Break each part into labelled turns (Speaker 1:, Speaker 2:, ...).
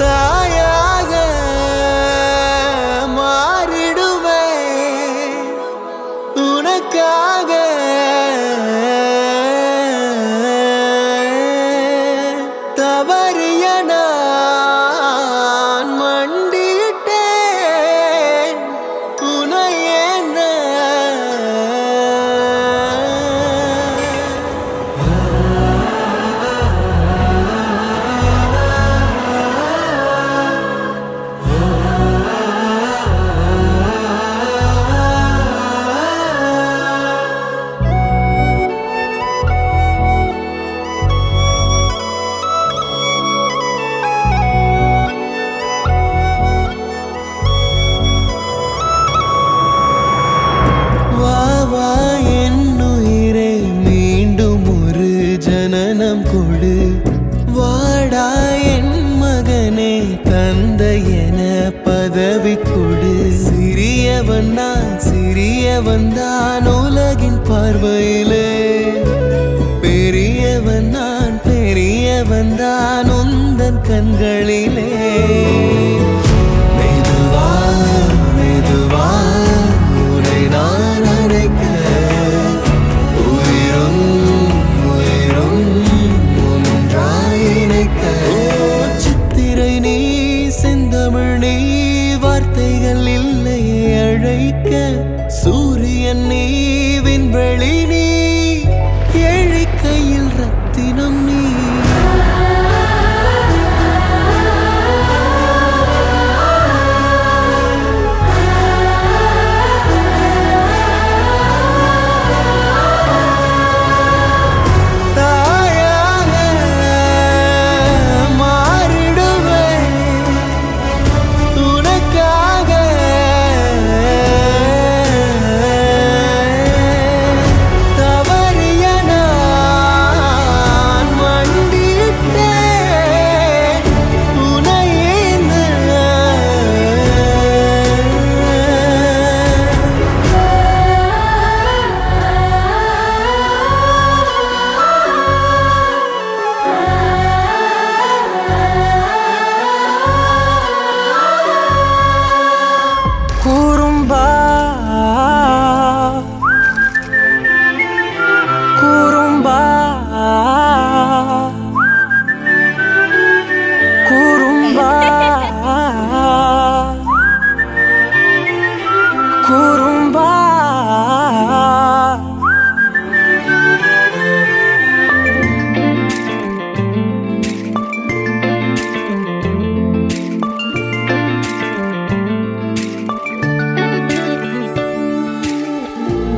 Speaker 1: தாயாக மாறிடுவே உனக்காக தவறிய நான் மண்டியிட்டேன் உனையே ஜனனம் கொடு வாடா என் மகனே தந்தை என பதவி கொடு சிறியவன் தான் உலகின் பார்வையிலே பெரியவன் தான் உந்தன் கண்களிலே மெதுவா மெதுவா உன்னை நான் அழைக்க சித்திரை நீ செந்தமிழ் நீ வார்த்தைகள் இல்லையே அழைக்க சூரியன் நீ விண்வெளி நீ ஏழை கையில் ரத்தினம் நீ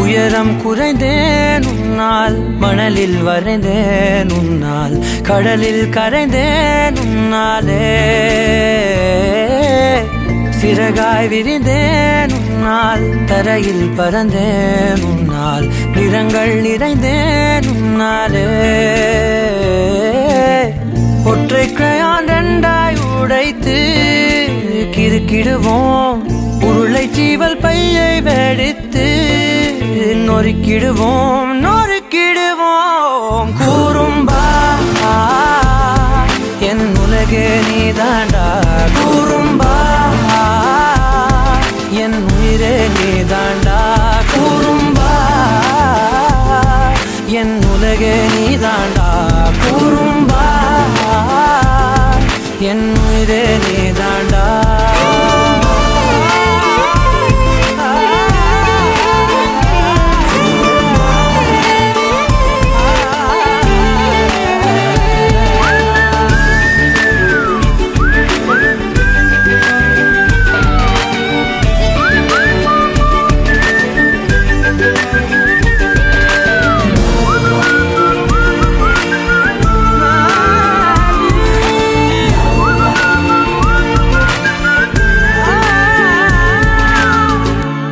Speaker 2: உயரம் குறைந்தேன் உன்னால் மணலில் வரைந்தேன் உன்னால் கடலில் கரைந்தேன் உன்னாலே சிறகாய் விரிந்தேன் உன்னால் தரையில் பறந்தேன் உன்னால் நிறங்கள் நிறைந்தேன் உன்னாலே ஒற்றை கிரையான் ரெண்டாய் உடைத்து கிறுக்கிடுவோம் உருளை சீவல் பையை வெடித்து நொறுக்கிடுவோம் கூறும்பா என் உலகே நீதாண்டா கூறும்பா என் உயிரே நீதாண்டா கூறும்பா என் உலகே நீதாண்டா கூறும்பா என் உயிரே நீதாண்டா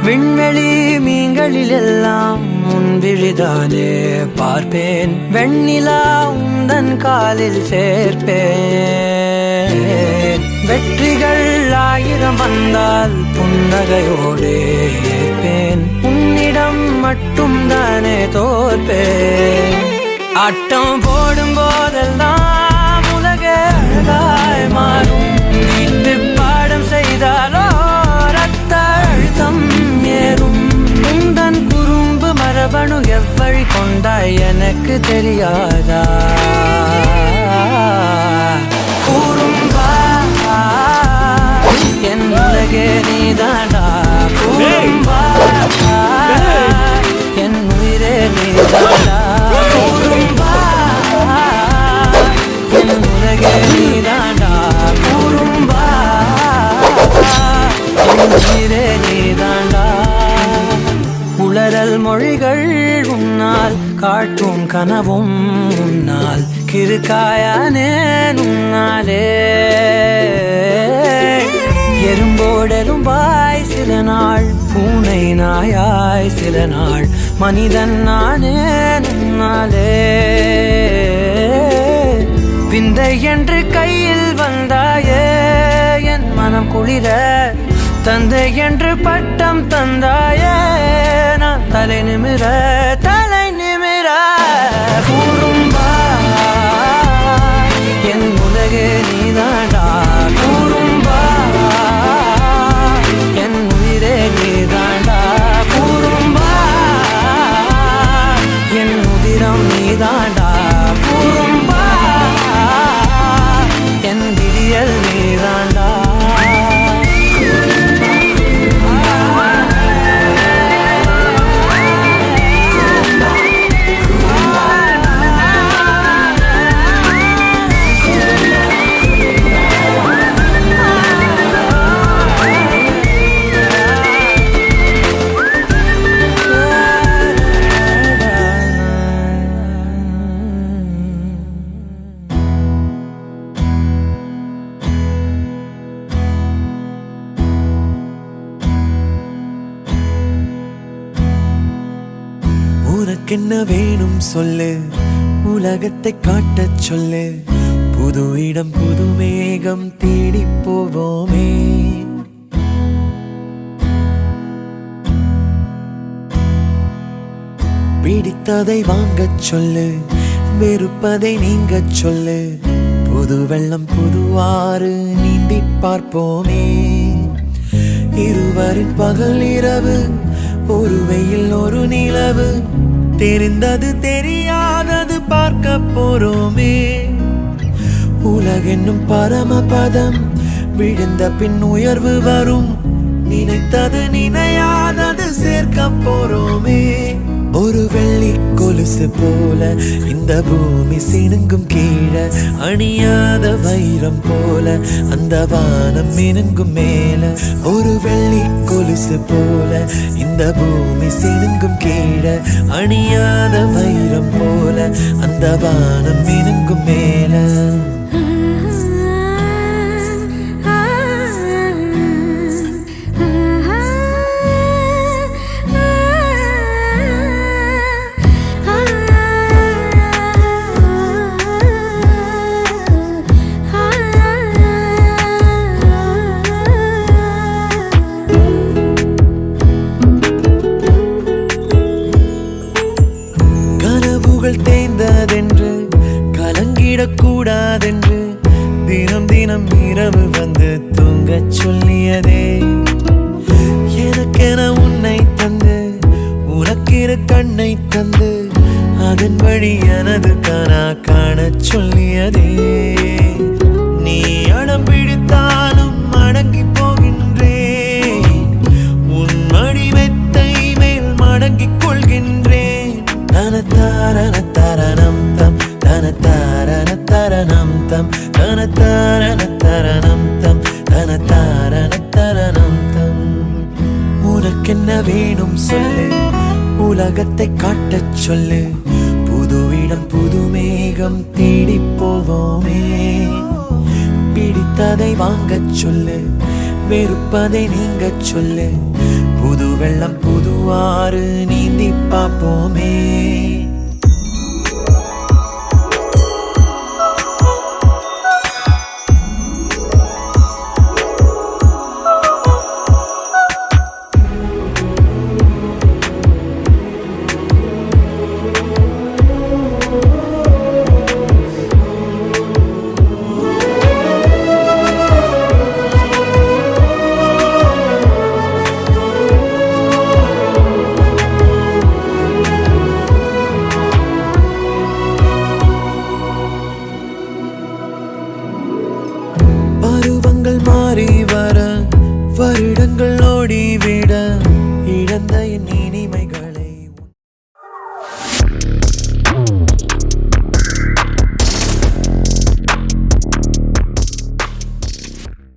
Speaker 2: விண்வெளி மீன்களிலெல்லாம் உன் விழிதானே பார்ப்பேன் வெண்ணிலா உந்தன் காலில் சேர்ப்பேன் வெற்றிகள் 1000 வந்தால் புன்னகையோடு ஏற்பேன் உன்னிடம் மட்டும் தானே தோற்பேன் ஆட்டம் போடும் போதெல்லாம் உலக அழகாய் மாறும் தெரியாதா? கூறும்பா என் உலகே நீதாண்டா. கூறும்பா என் உயிரே நீதாண்டா. கூறும்பா என் உலகே நீதாண்டா. கூறும்பா என் உயிரே நீதாண்டா. உளறல் மொழிகள் உன்னால், காட்டும் கனவும் உன்னால், கிறுக்காயானே உன்னாலே. எறும்போடெரும்பாய் சில நாள், பூனை நாயாய் சில நாள், மனிதன் நானே உன்னாலே. விந்தை என்று கையில் வந்தாயே என் மனம் குளிர, தந்தை என்று பட்டம் தந்தாயே நான் தலை நிமிர தலை நிமிர. கூறும்பா என் உலகே நீதாண்டா. கூறும்பா என் உயிரே நீதாண்டா. கூறும்பா என் உதிரம் நீதாண்டா. கூறும்பா என் விடியல் நீதாண்டா.
Speaker 1: உனக்கென்ன வேணும் சொல்லு, உலகத்தை காட்டச் சொல்லு. புது இடம் புது மேகம் தேடி போவோமே. பிடித்ததை வாங்கச் சொல்லு, வெறுப்பதை நீங்கச் சொல்லு. புது வெள்ளம் புது ஆறு நீந்தி பார்ப்போமே. இருவரின் பகல் இரவு, ஒரு வெயில் ஒரு நிலவு, தெரிந்தது தெரியாதது பார்க்க போறோமே. உலகென்னும் பரமபதம், விழுந்த பின் உயர்வு வரும். நினைத்தது நினையாதது சேர்க்க போறோமே. ஒரு வெள்ளி கொலுசு போல இந்த பூமி சினுங்கும் கீழே, அணியாத வைரம் போல அந்த வானம் மினுங்கும் மேல. ஒரு வெள்ளி கொலுசு போல இந்த பூமி சினுங்கும் கீழே, அணியாத வைரம் போல அந்த வானம் மினுங்கும் மேல. தேய்ந்ததென்று கலங்கிடக்கூடாதென்று தினம் தினம் இரவு வந்து தூங்கச் சொல்லியதே. எனக்கென உன்னை தந்து உனக்கிரு கண்ணை தந்து, அதன் வழி எனது கனா காணச் சொல்லியதே. நீ அடம் பிடித்தாலும் அடங்கி போகின்றேன், உன் மடி மெத்தை மேல் மடங்கிக் கொள்கின்றேன். தனத்தாரண தரணம் தம், தனத்தாரண தரணம் தம், தனத்தாரண தரணம் தம், தனத்தாரண தரணம் தம். உனக்கென்ன வேணும் சொல்லு, உலகத்தை காட்டச் சொல்லு. புது இடம் புது மேகம் தேடி போவோமே. பிடித்ததை வாங்கச் சொல்லு, வெறுப்பதை நீங்கச் சொல்லு. புது வெள்ளம் புது ஆறு நீந்தி பார்ப்போமே. மாறி